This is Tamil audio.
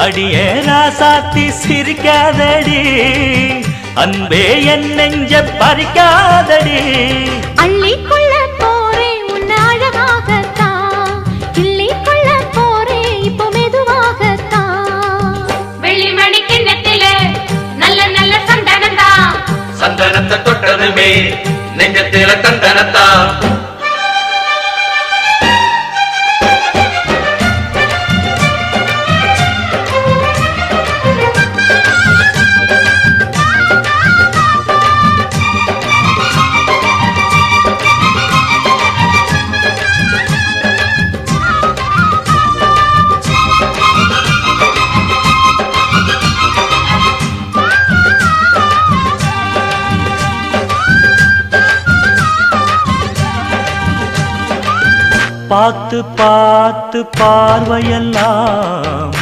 அடியே ராசாத்தி சிரிக்காதடி, அன்பே என் நெஞ்ச பறிக்காதடி. அள்ளிக்கொள்ள போரே உன்னை அழகாகத்தான், கிள்ளிக்கொள்ள போரே இப்போ மெதுவாகத்தான். வெள்ளிமணி கிண்ணத்தில நல்ல நல்ல சந்தனம்தான், சந்தனத்தை தொட்டதுமே நெஞ்சத்தில தந்தனத்தான். பார்த்து பார்த்து பார்வையெல்லாம்